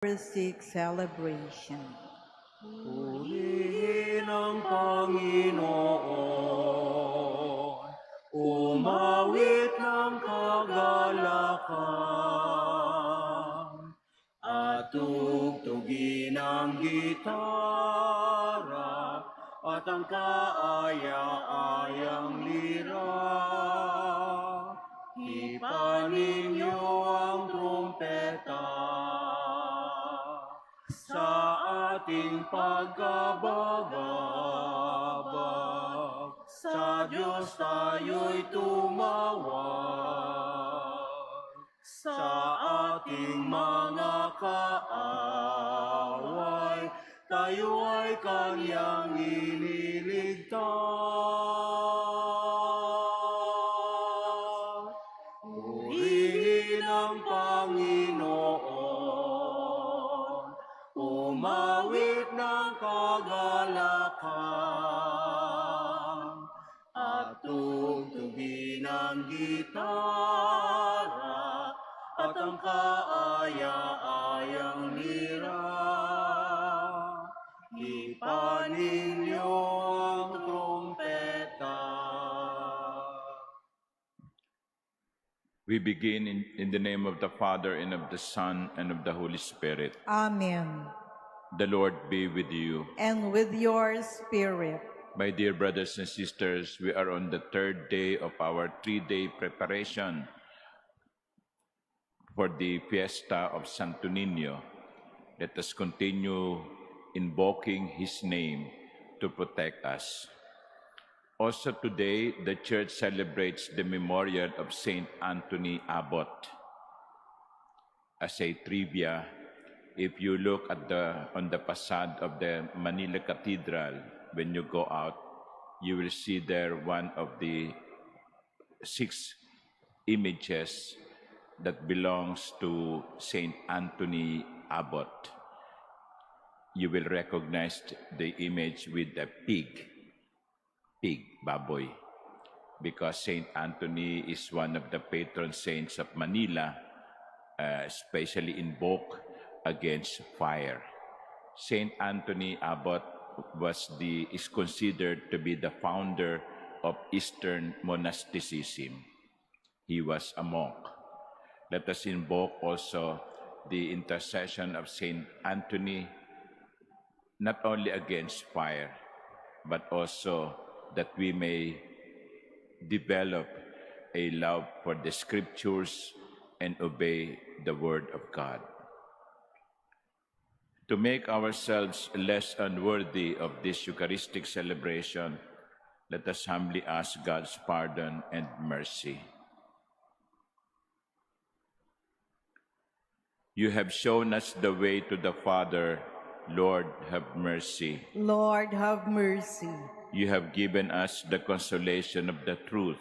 Eucharistic celebration. Purihin ang Panginoon, umawit ng kagalakan, at tugtugin ang gitara at ang kaaya-ayang lira. Ipanin niyo ang trumpeta sa ating pagkabagabag. Sa Diyos tayo'y tumawag, sa ating mga kaaway, tayo ay Kanyang ililigtas. Purihin ang Panginoon, umawit ng kagalakan, at tugtugin ang gitara at ang kaaya-ayang lira. Ipanin niyo ang trumpeta. We begin in the name of the Father, and of the Son, and of the Holy Spirit. Amen. The Lord be with you. And with your spirit. My dear brothers and sisters, we are on the third day of our 3-day preparation for the Fiesta of Santo Niño. Let us continue invoking His name to protect us. Also today, the Church celebrates the memorial of Saint Anthony Abbot. As a trivia, if you look at on the facade of the Manila Cathedral, when you go out, you will see there one of the 6 images that belongs to Saint Anthony Abbot. You will recognize the image with a pig, baboy, because Saint Anthony is one of the patron saints of Manila, especially invoked against fire. Saint Anthony Abbot is considered to be the founder of Eastern monasticism. He was a monk. Let us invoke also the intercession of Saint Anthony, not only against fire, but also that we may develop a love for the Scriptures and obey the Word of God. To make ourselves less unworthy of this Eucharistic celebration, let us humbly ask God's pardon and mercy. You have shown us the way to the Father. Lord, have mercy. Lord, have mercy. You have given us the consolation of the truth.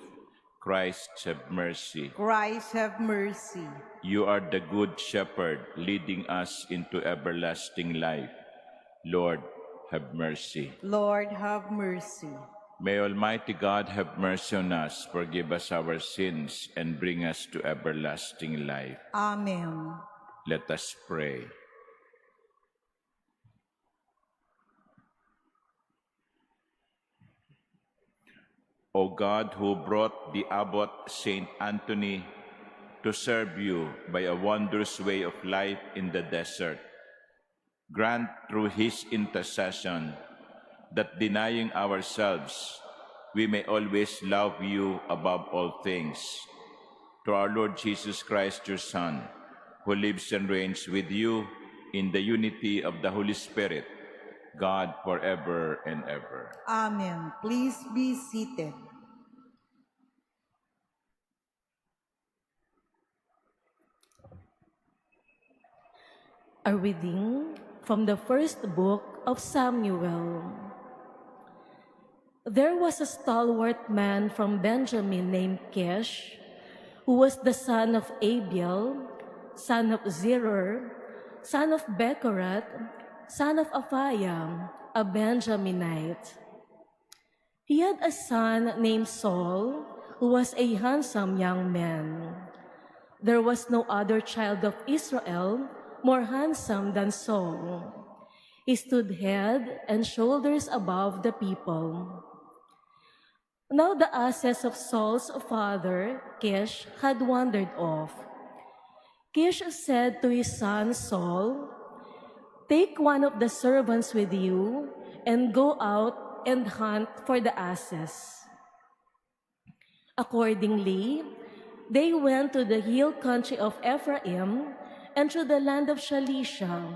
Christ, have mercy. Christ, have mercy. You are the good shepherd, leading us into everlasting life. Lord, have mercy. Lord, have mercy. May Almighty God have mercy on us, forgive us our sins, and bring us to everlasting life. Amen. Let us pray. O God, who brought the Abbot Saint Anthony to serve you by a wondrous way of life in the desert, grant through his intercession that, denying ourselves, we may always love you above all things. Through our Lord Jesus Christ, your Son, who lives and reigns with you in the unity of the Holy Spirit, God forever and ever. Amen. Please be seated. A reading from the first book of Samuel. There was a stalwart man from Benjamin named Kish, who was the son of Abiel, son of Zeror, son of Bechorath, son of Aphiah, a Benjaminite. He had a son named Saul, who was a handsome young man. There was no other child of Israel more handsome than Saul. He stood head and shoulders above the people. Now the asses of Saul's father, Kish, had wandered off. Kish said to his son Saul, "Take one of the servants with you and go out and hunt for the asses." Accordingly, they went to the hill country of Ephraim and to the land of Shalisha.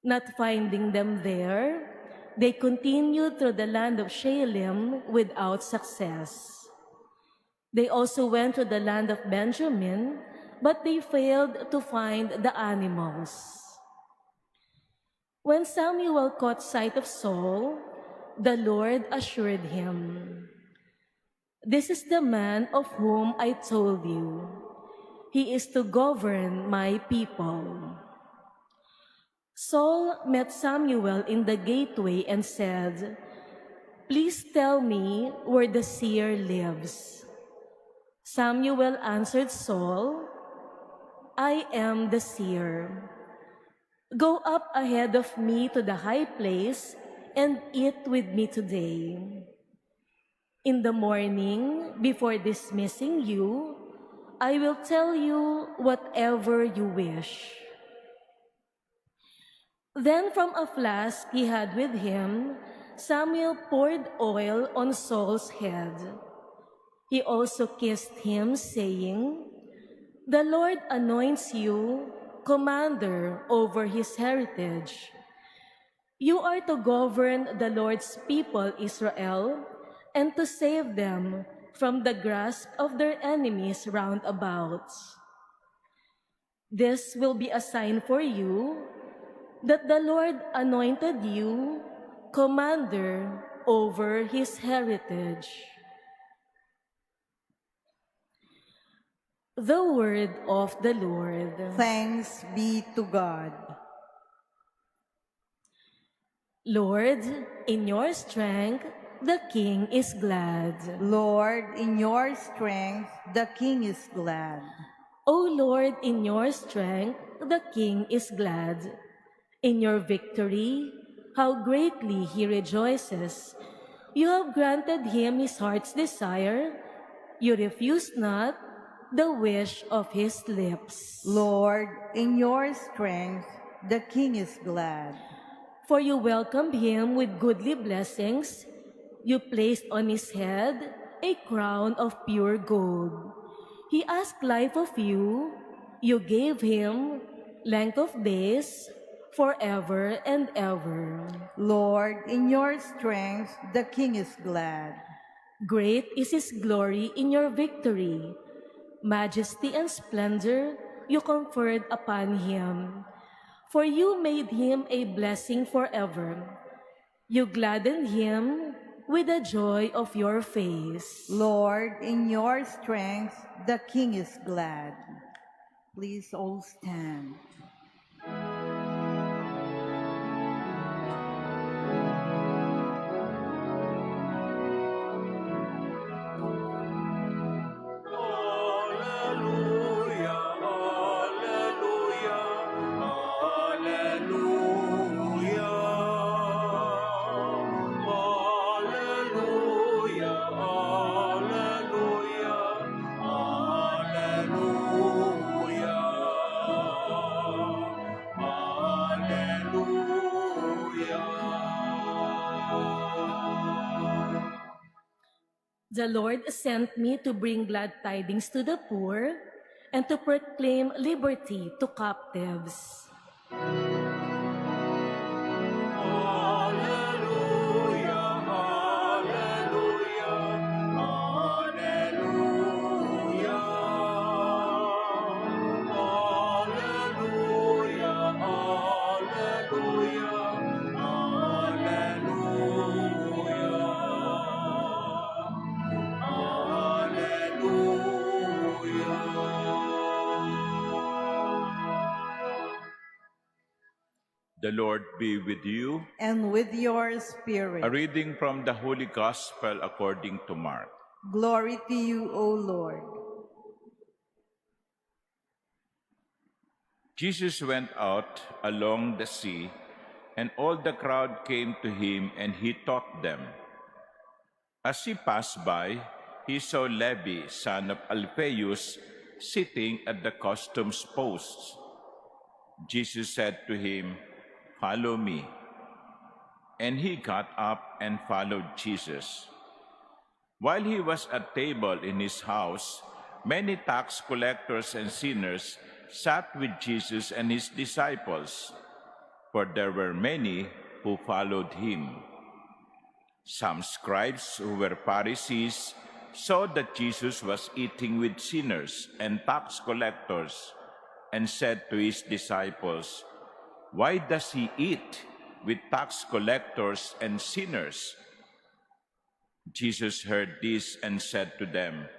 Not finding them there, they continued through the land of Shalem without success. They also went to the land of Benjamin, but they failed to find the animals. When Samuel caught sight of Saul, the Lord assured him, "This is the man of whom I told you. He is to govern my people." Saul met Samuel in the gateway and said, "Please tell me where the seer lives." Samuel answered Saul, "I am the seer. Go up ahead of me to the high place and eat with me today. In the morning, before dismissing you, I will tell you whatever you wish." Then from a flask he had with him, Samuel poured oil on Saul's head. He also kissed him, saying, "The Lord anoints you commander over his heritage. You are to govern the Lord's people Israel and to save them from the grasp of their enemies round about. This will be a sign for you that the Lord anointed you commander over his heritage." The word of the Lord. Thanks be to God. Lord, in your strength, the King is glad. Lord, in your strength, the King is glad. O Lord, in your strength, the King is glad. In your victory, how greatly he rejoices. You have granted him his heart's desire. You refused not the wish of his lips. Lord, in your strength, the King is glad. For you welcomed him with goodly blessings. You placed on his head a crown of pure gold. He asked life of you. You gave him length of days forever and ever. Lord, in your strength, the King is glad. Great is his glory in your victory. Majesty and splendor you conferred upon him. For you made him a blessing forever. You gladdened him with the joy of your face. Lord, in your strength, the King is glad. Please all stand. Alleluia, alleluia, alleluia. Alleluia, alleluia, alleluia. Alleluia. The Lord sent me to bring glad tidings to the poor and to proclaim liberty to captives. Alleluia, alleluia, alleluia. Alleluia, alleluia, alleluia. The Lord be with you. And with your spirit. A reading from the Holy Gospel according to Mark. Glory to you, O Lord. Jesus went out along the sea, and all the crowd came to him, and he taught them. As he passed by, he saw Levi, son of Alphaeus, sitting at the customs posts. Jesus said to him, "Follow me." And he got up and followed Jesus. While he was at table in his house, many tax collectors and sinners sat with Jesus and his disciples, for there were many who followed him. Some scribes who were Pharisees saw that Jesus was eating with sinners and tax collectors, and said to his disciples, "Why does he eat with tax collectors and sinners?" Jesus heard this and said to them,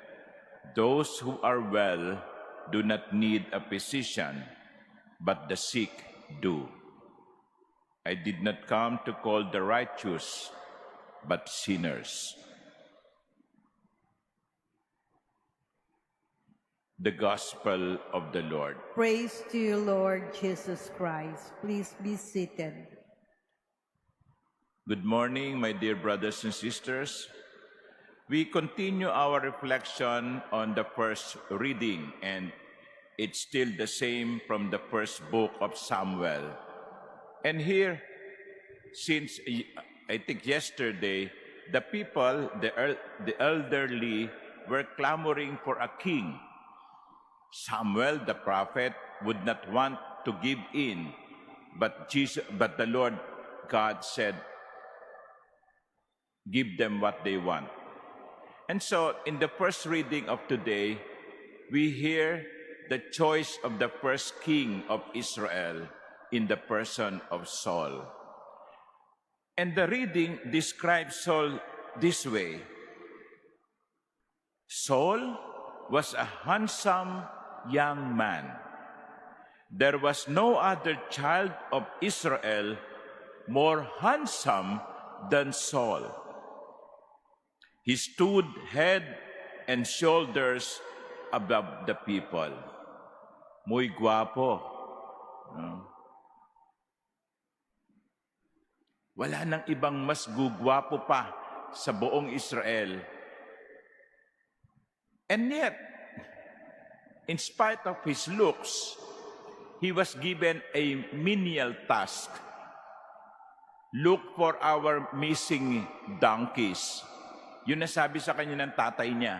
"Those who are well do not need a physician, but the sick do. I did not come to call the righteous, but sinners." The Gospel of the Lord. Praise to you, Lord Jesus Christ. Please be seated. Good morning, my dear brothers and sisters. We continue our reflection on the first reading, and it's still the same from the first book of Samuel. And here, since I think yesterday, the people, the elderly, were clamoring for a king. Samuel, the prophet, would not want to give in, but the Lord God said, "Give them what they want." And so, in the first reading of today, we hear the choice of the first king of Israel in the person of Saul. And the reading describes Saul this way: Saul was a handsome young man. There was no other child of Israel more handsome than Saul. He stood head and shoulders above the people. Muy guapo. No? Wala nang ibang mas gugwapo pa sa buong Israel. And yet, in spite of his looks, he was given a menial task. Look for our missing donkeys. Yun nasabi sa kanya ng tatay niya.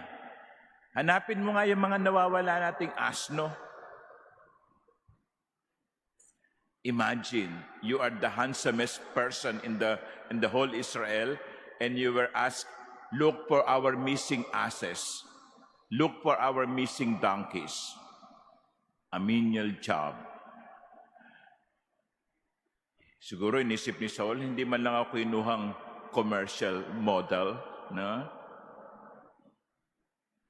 Hanapin mo nga yung mga nawawala nating asno. Imagine, you are the handsomest person in the whole Israel, and you were asked, look for our missing asses. Look for our missing donkeys. A menial job. Siguro inisip ni Saul, hindi man lang ako inuhang commercial model, no?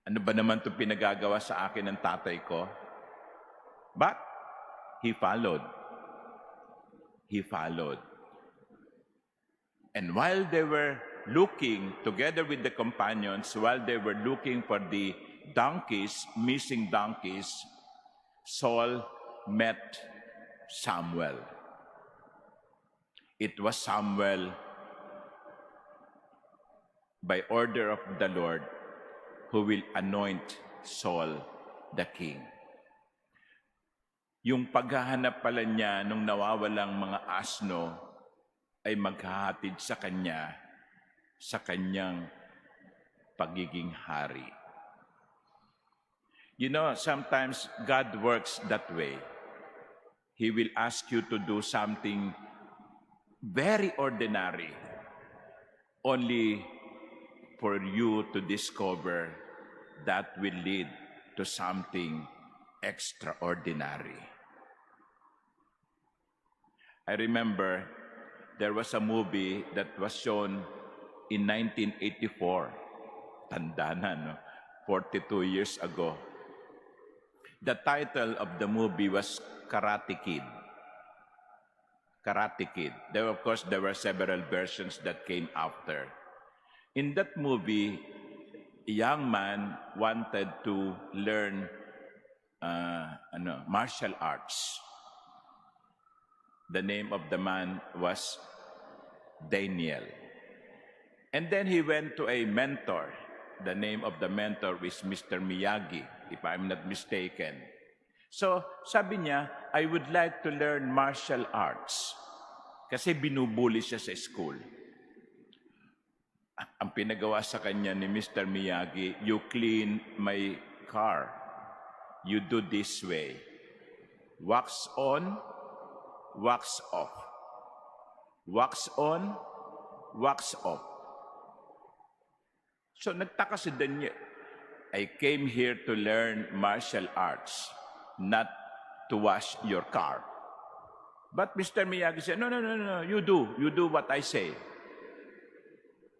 Ano ba naman ito pinagagawa sa akin ng tatay ko? But he followed. He followed. And while they were looking, together with the companions, while they were looking for the donkeys, missing donkeys, Saul met Samuel. It was Samuel, by order of the Lord, who will anoint Saul the king. Yung paghahanap pala niya nung nawawalang mga asno ay maghahatid sa kanya sa kanyang pagiging hari. You know, sometimes God works that way. He will ask you to do something very ordinary, only for you to discover that will lead to something extraordinary. I remember there was a movie that was shown in 1984. Tanda na, no? 42 years ago. The title of the movie was Karate Kid. Karate Kid. Of course, there were several versions that came after. In that movie, a young man wanted to learn martial arts. The name of the man was Daniel. And then he went to a mentor. The name of the mentor is Mr. Miyagi, if I'm not mistaken. So, sabi niya, I would like to learn martial arts. Kasi binubuli siya sa school. Ang pinagawa sa kanya ni Mr. Miyagi, you clean my car. You do this way. Wax on, wax off. Wax on, wax off. So nagtaka si Daniel, I came here to learn martial arts, not to wash your car. But Mr. Miyagi said, no, you do what I say.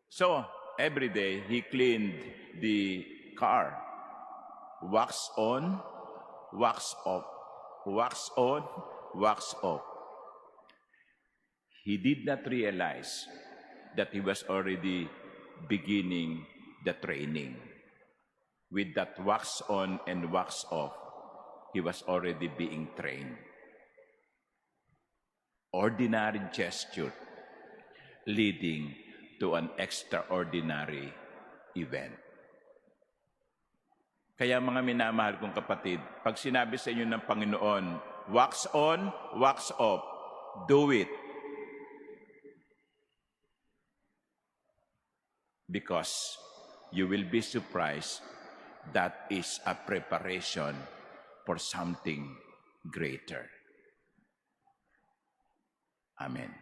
So every day he cleaned the car. Wax on, wax off. Wax on, wax off. He did not realize that he was already beginning the training. With that wax on and wax off, he was already being trained. Ordinary gesture leading to an extraordinary event. Kaya mga minamahal kong kapatid, pag sinabi sa inyo ng Panginoon, wax on, wax off, do it. Because you will be surprised that is a preparation for something greater. Amen.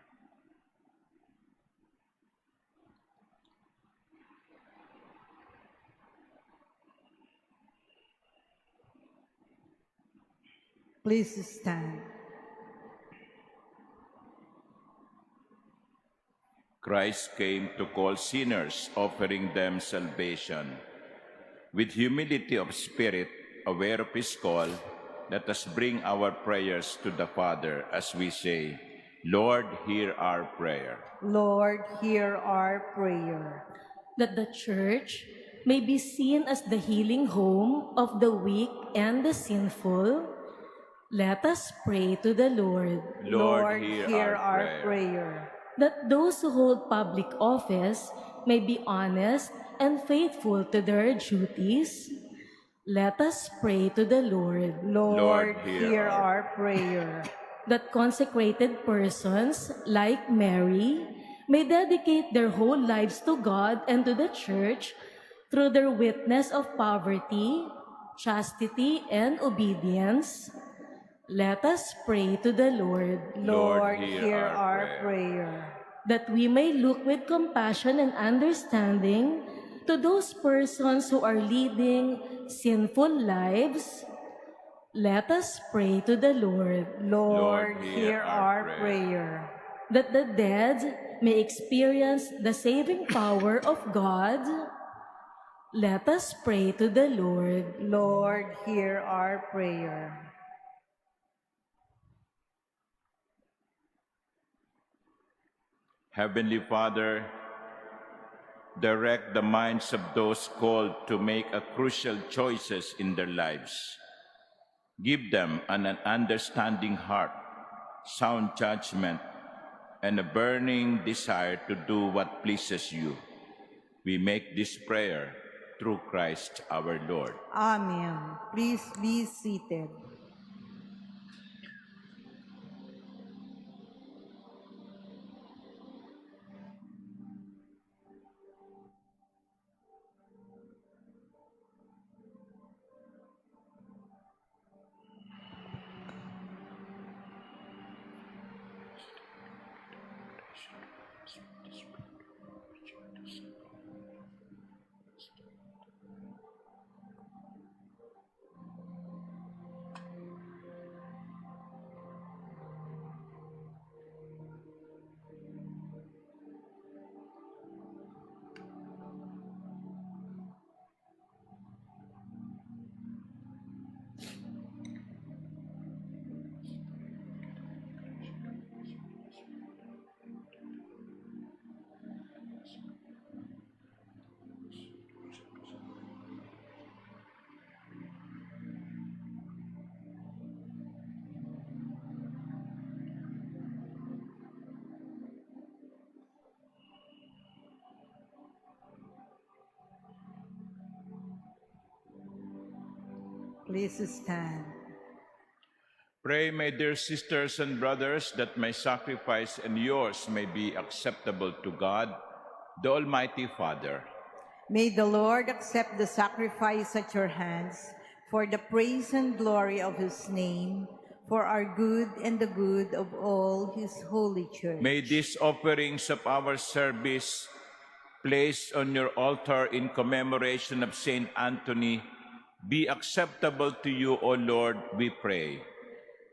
Please stand. Christ came to call sinners, offering them salvation. With humility of spirit, aware of his call, let us bring our prayers to the Father as we say, Lord, hear our prayer. Lord, hear our prayer. That the church may be seen as the healing home of the weak and the sinful, let us pray to the Lord. Lord, hear our prayer. That those who hold public office may be honest and faithful to their duties, let us pray to the Lord. Lord, hear our prayer. That consecrated persons like Mary may dedicate their whole lives to God and to the church through their witness of poverty, chastity, and obedience. Let us pray to the Lord. Lord, hear our prayer. That we may look with compassion and understanding to those persons who are leading sinful lives, let us pray to the Lord. Lord, hear our prayer. That the dead may experience the saving power of God, let us pray to the Lord. Lord, hear our prayer. Heavenly Father, direct the minds of those called to make a crucial choices in their lives. Give them an understanding heart, sound judgment, and a burning desire to do what pleases you. We make this prayer through Christ our Lord. Amen. Please be seated. Please stand. Pray, my dear sisters and brothers, that my sacrifice and yours may be acceptable to God, the Almighty Father. May the Lord accept the sacrifice at your hands for the praise and glory of his name, for our good and the good of all his holy church. May these offerings of our service placed on your altar in commemoration of Saint Anthony be acceptable to you, O Lord, we pray.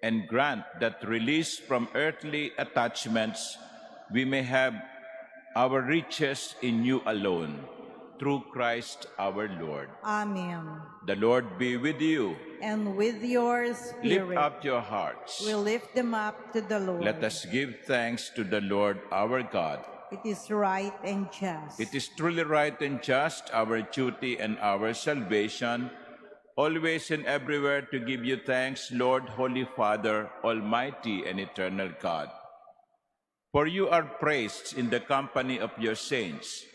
And grant that released from earthly attachments, we may have our riches in you alone, through Christ our Lord. Amen. The Lord be with you. And with your spirit, Lift up your hearts. we lift them up to the Lord. Let us give thanks to the Lord our God. It is right and just. It is truly right and just, our duty and our salvation, always and everywhere to give you thanks, Lord, Holy Father, Almighty and eternal God. For you are praised in the company of your saints,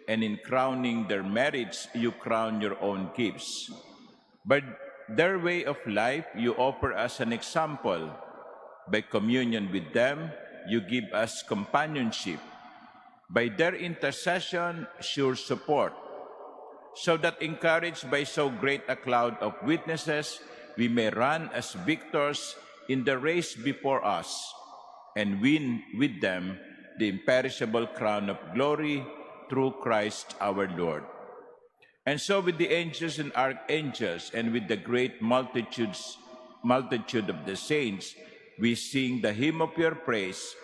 and in crowning their merits, you crown your own gifts. By their way of life, you offer us an example. By communion with them, you give us companionship. By their intercession, sure support. So that encouraged by so great a cloud of witnesses, we may run as victors in the race before us, and win with them the imperishable crown of glory through Christ our Lord. And so with the angels and archangels, and with the great multitude of the saints, we sing the hymn of your praise,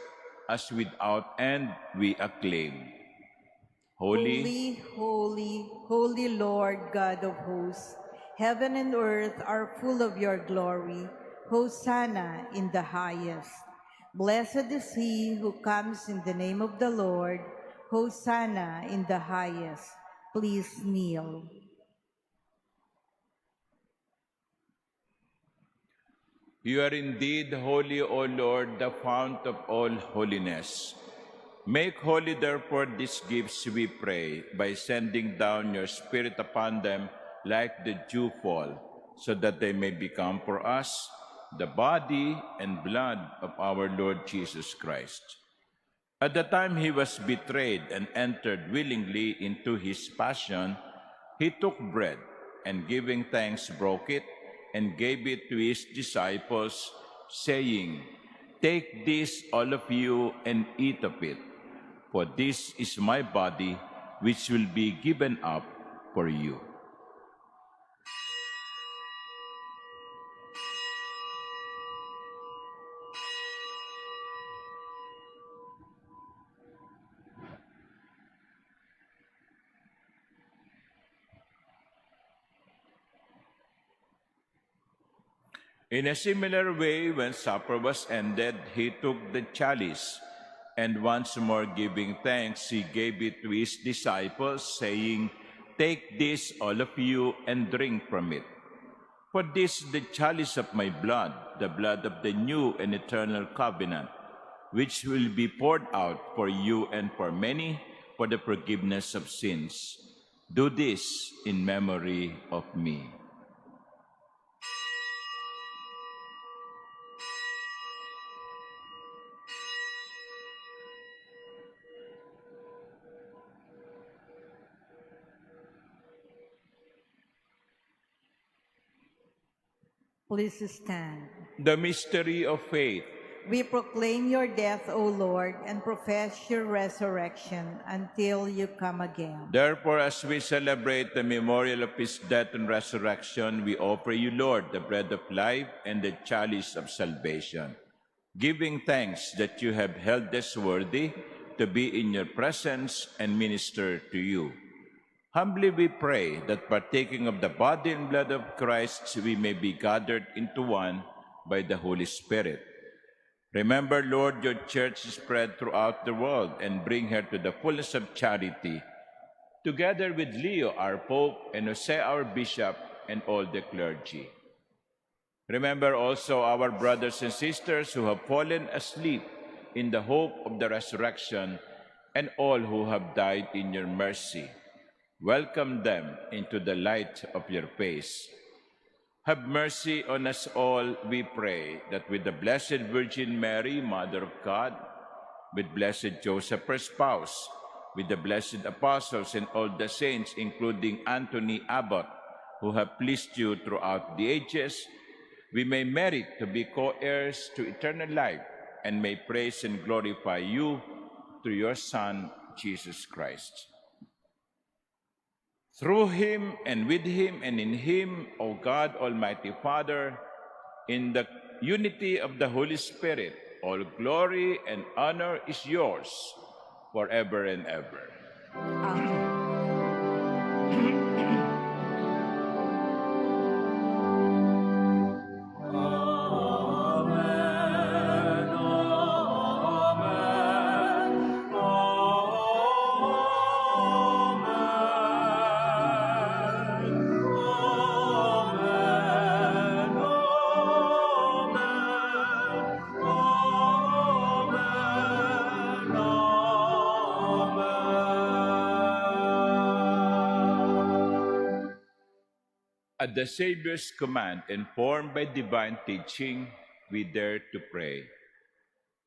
as without end we acclaim. Holy, Holy, holy, holy Lord God of hosts, heaven and earth are full of your glory. Hosanna in the highest. Blessed is he who comes in the name of the Lord. Hosanna in the highest. Please kneel. you are indeed holy, O Lord, the fount of all holiness. Make holy, therefore, these gifts, we pray, by sending down your Spirit upon them like the dewfall, so that they may become for us the body and blood of our Lord Jesus Christ. At the time he was betrayed and entered willingly into his passion, he took bread, and giving thanks broke it, and gave it to his disciples, saying, "Take this, all of you, and eat of it. For this is my body, which will be given up for you." In a similar way, when supper was ended, he took the chalice, and once more giving thanks, he gave it to his disciples, saying, "Take this, all of you, and drink from it. For this is the chalice of my blood, the blood of the new and eternal covenant, which will be poured out for you and for many for the forgiveness of sins. Do this in memory of me." Please stand. The mystery of faith. We proclaim your death, O Lord, and profess your resurrection until you come again. Therefore, as we celebrate the memorial of his death and resurrection, we offer you, Lord, the bread of life and the chalice of salvation, giving thanks that you have held us worthy to be in your presence and minister to you. Humbly we pray that partaking of the body and blood of Christ, we may be gathered into one by the Holy Spirit. Remember, Lord, your church spread throughout the world, and bring her to the fullness of charity, together with Leo, our Pope, and Jose, our Bishop, and all the clergy. Remember also our brothers and sisters who have fallen asleep in the hope of the resurrection, and all who have died in your mercy. Welcome them into the light of your face. Have mercy on us all, we pray, that with the Blessed Virgin Mary, Mother of God, with Blessed Joseph, her spouse, with the blessed apostles and all the saints, including Anthony Abbot, who have pleased you throughout the ages, we may merit to be co-heirs to eternal life and may praise and glorify you through your Son, Jesus Christ. Through him and with him and in him, O God, Almighty Father, in the unity of the Holy Spirit, all glory and honor is yours forever and ever. Amen. Amen. Amen. At the Savior's command, informed by divine teaching, we dare to pray.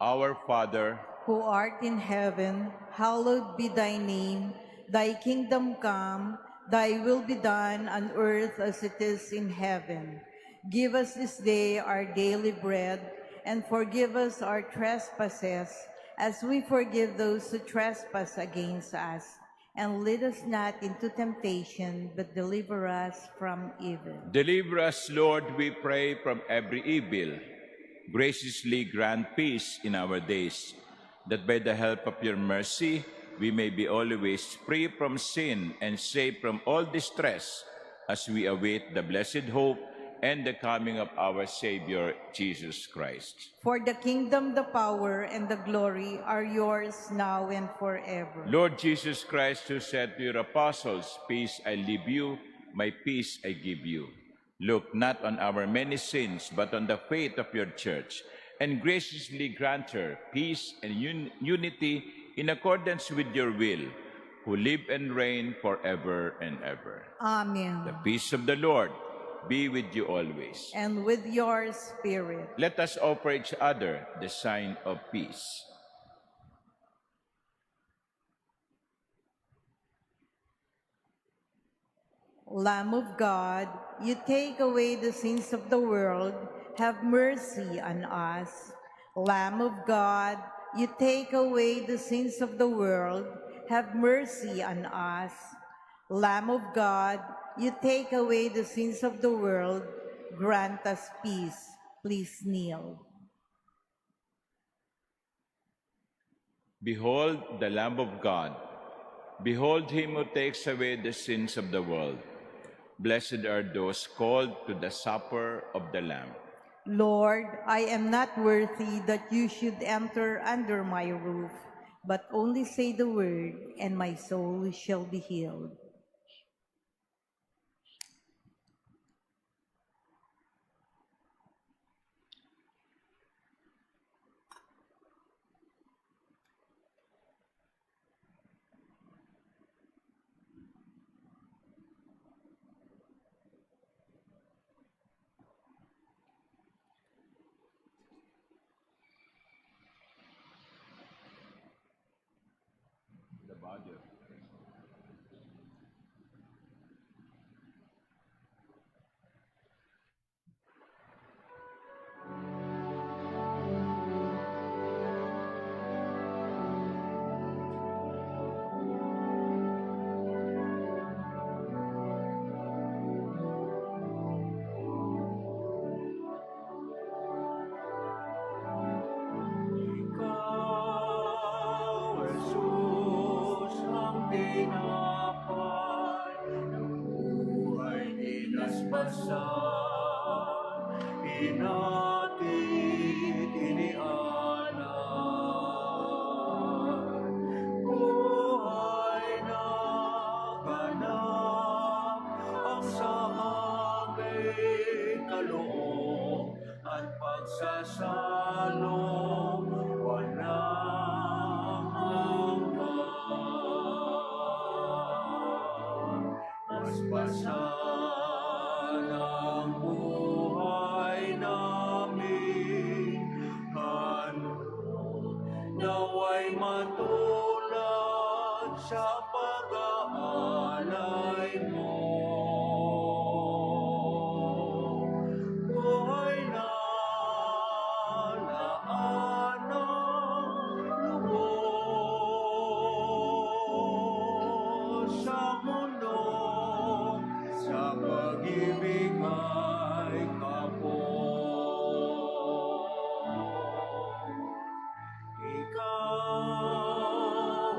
Our Father, Who art in heaven, hallowed be thy name. Thy kingdom come, thy will be done on earth as it is in heaven. Give us this day our daily bread, and forgive us our trespasses, as we forgive those who trespass against us. And lead us not into temptation, but deliver us from evil. deliver us, Lord, we pray, from every evil. Graciously grant peace in our days, that by the help of your mercy, we may be always free from sin and safe from all distress, as we await the blessed hope and the coming of our Savior, Jesus Christ. For the kingdom, the power, and the glory are yours now and forever. Lord Jesus Christ, who said to your apostles, "Peace I leave you, my peace I give you," look not on our many sins, but on the faith of your church, and graciously grant her peace and unity in accordance with your will, who live and reign forever and ever. Amen. The peace of the Lord be with you always. And with your spirit. Let us offer each other the sign of peace. Lamb of God, you take away the sins of the world, have mercy on us. Lamb of God, you take away the sins of the world, have mercy on us. Lamb of God, you take away the sins of the world, grant us peace. Please kneel. Behold the Lamb of God. Behold him who takes away the sins of the world. Blessed are those called to the supper of the Lamb. Lord, I am not worthy that you should enter under my roof, but only say the word, and my soul shall be healed. The body of Ikaw, Jesus, ang tinapay ng buhay inaspasan, inatid, inialay. Buhay na ganap ang sa aming kaloob at pagsasalo walang hanggan. Paspasan ang buhay naway matulad sa pag-aalay mo. Buhay na laan ng lubos sa mundo, sa pag-ibig ay kapos. Ikaw,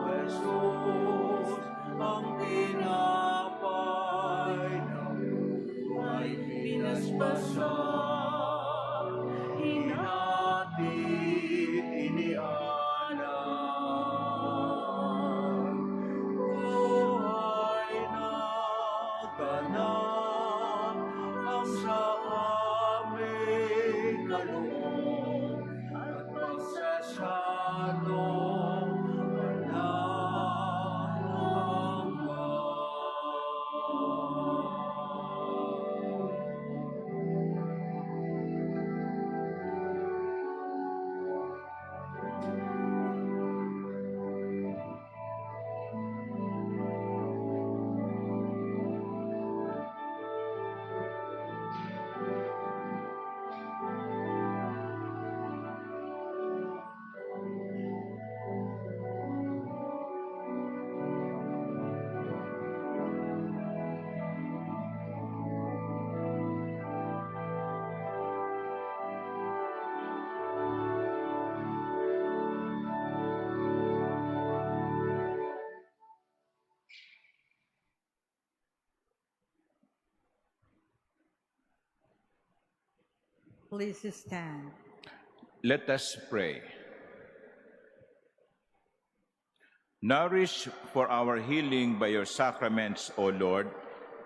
Jesus, ang tinapay ng buhay pinaspasan, hinatid, inialam. Buhay na ganap ang sa aming kaloob at pagsasalong walang hanggan. Please stand. Let us pray. Nourished for our healing by your sacraments, O Lord,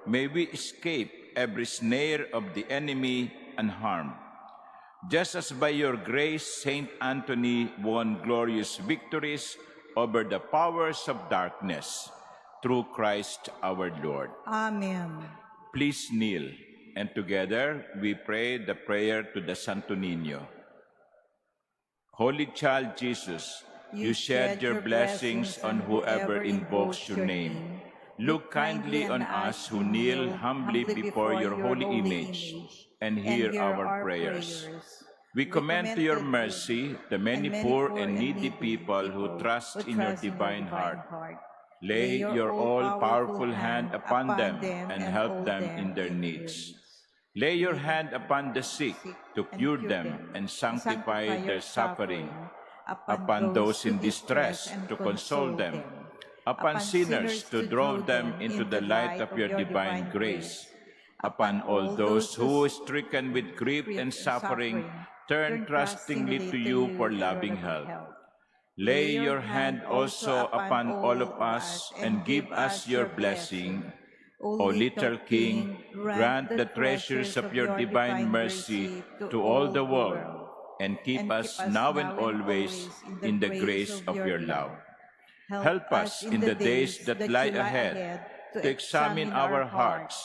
may we escape every snare of the enemy unharmed. Just as by your grace Saint Anthony won glorious victories over the powers of darkness, through Christ our Lord. Amen. Please kneel, and together we pray the prayer to the Santo Niño. Holy Child Jesus, you shed your blessings on whoever invokes your name. Look kindly on us who kneel humbly before your holy image, and hear our prayers. We commend to your mercy the many poor and needy people who trust in your divine heart. Lay your all-powerful hand upon them and help them in their needs. Lay your hand upon the sick to cure them and sanctify their suffering, upon those in distress to console them, upon sinners to draw them into the light of your divine grace, upon all those who, stricken with grief and suffering, turn trustingly to you for loving help. Lay your hand also upon all of us and give us your blessing. O little King, grant the treasures of your divine mercy to all the world, and keep us now and always in the grace of your love. Help us in the days that lie ahead to examine our hearts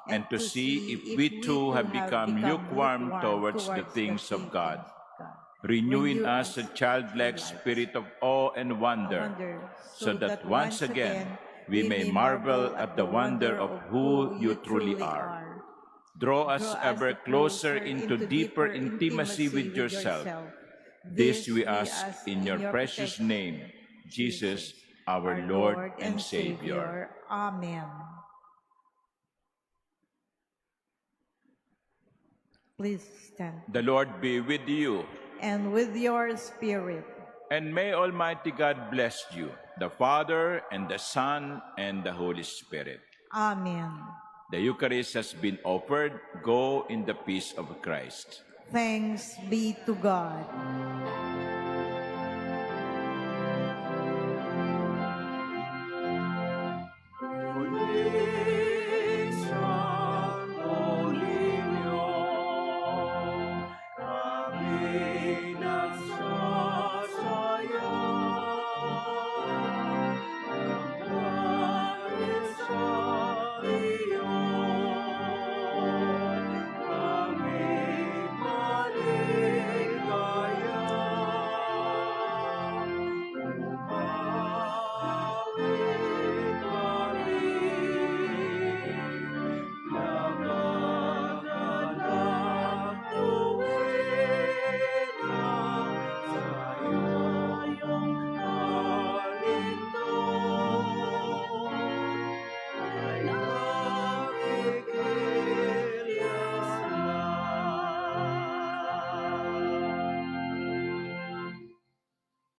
and to see if we too have become lukewarm towards the things of God. Renew in us a childlike spirit of awe and wonder, so that once again we may marvel at the wonder of who you truly are. Draw us ever closer into deeper intimacy with yourself. This we ask in your precious name, Jesus, our Lord and Savior. Amen. Please stand. The Lord be with you, And with your spirit. and may Almighty God bless you, the Father, and the Son, and the Holy Spirit. Amen. The Eucharist has been offered. Go in the peace of Christ. Thanks be to God.